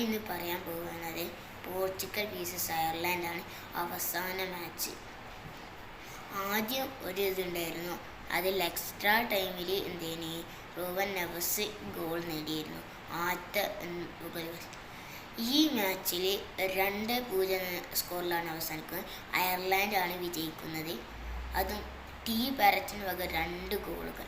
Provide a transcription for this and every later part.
ഞാനിന്ന് പറയാൻ പോകുന്നത് പോർച്ചുഗൽ vs അയർലൻഡാണ് അവസാന മാച്ച്. ആദ്യം ഒരു ഇതുണ്ടായിരുന്നു, അതിൽ എക്സ്ട്രാ ടൈമിൽ റൂബൻ നെവസ് ഗോൾ നേടിയിരുന്നു ആദ്യത്തെ. ഈ മാച്ചിൽ 2-0 സ്കോറിലാണ് അവസാനിക്കുന്നത്. അയർലൻഡാണ് വിജയിക്കുന്നത്, അതും ടി പാരറ്റിന് വക 2 ഗോളുകൾ.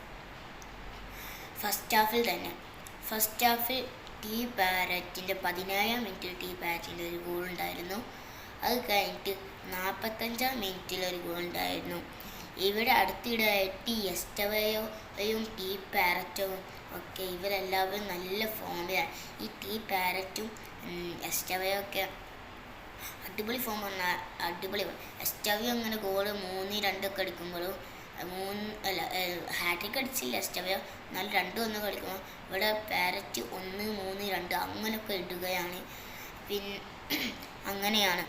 ഫസ്റ്റ് ഹാഫിൽ ടി പാരറ്റിൻ്റെ 17-ാം മിനിറ്റിൽ ടി പാരറ്റിൻ്റെ ഒരു ഗോൾ ഉണ്ടായിരുന്നു. അത് കഴിഞ്ഞിട്ട് 45-ാം മിനിറ്റിൽ ഒരു ഗോൾ ഉണ്ടായിരുന്നു. ഇവിടെ അടുത്തിടെയായിട്ട് എസ്റ്റവയോയും ടി പാരറ്റും ഒക്കെ ഇവരെല്ലാവരും നല്ല ഫോമിലാണ്. ഈ ടി പാരറ്റും എസ്റ്റവയോ ഒക്കെ അടിപൊളി ഫോം പറഞ്ഞാൽ അടിപൊളി. എസ്റ്റവയോ അങ്ങനെ ഗോള് 3-2 ഒക്കെ അടിക്കുമ്പോഴും ഹാട്രിക് അടിച്ചില്ല എസ്റ്റവയോ, എന്നാൽ 2-1 കളിക്കുമ്പോൾ ഇവിടെ പാരറ്റ് 1-3-2 അങ്ങനെയൊക്കെ ഇടുകയാണ്. അങ്ങനെയാണ്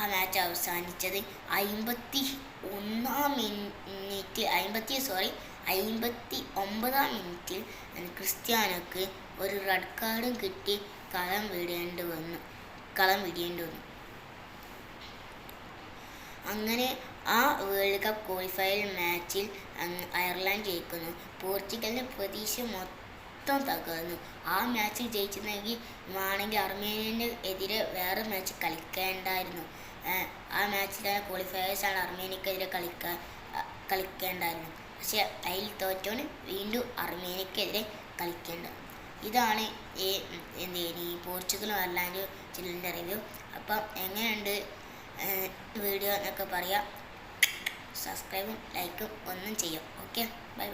ആ മാച്ച് അവസാനിച്ചത്. 59-ാം മിനിറ്റിൽ ക്രിസ്ത്യാനോക്ക് ഒരു റെഡ് കാർഡും കിട്ടി കളം വിടേണ്ടി വന്നു. അങ്ങനെ ആ വേൾഡ് കപ്പ് ക്വാളിഫയർ മാച്ചിൽ അയർലൻഡ് ജയിക്കുന്നു. പോർച്ചുഗലിൻ്റെ പ്രതീക്ഷ മൊത്തം തകർന്നു. ആ മാച്ചിൽ ജയിച്ചിരുന്നെങ്കിൽ അർമേനിയൻ്റെ എതിരെ വേറെ മാച്ച് കളിക്കേണ്ടായിരുന്നു. ആ മാച്ചിലെ ക്വാളിഫയേഴ്സാണ് അർമേനിയക്കെതിരെ കളിക്കേണ്ടായിരുന്നു. പക്ഷേ അതിൽ തോറ്റോന് വീണ്ടും അർമേനിയക്കെതിരെ കളിക്കേണ്ടത്. ഇതാണ് ഈ പോർച്ചുഗലും അയർലൻഡും ചില്ലിൻ്റെ റിവ്യൂ. അപ്പം എങ്ങനെയുണ്ട് വീഡിയോ എന്നൊക്കെ പറയാം. സബ്സ്ക്രൈബും ലൈക്കും ഒന്നും ചെയ്യും. Okay, by.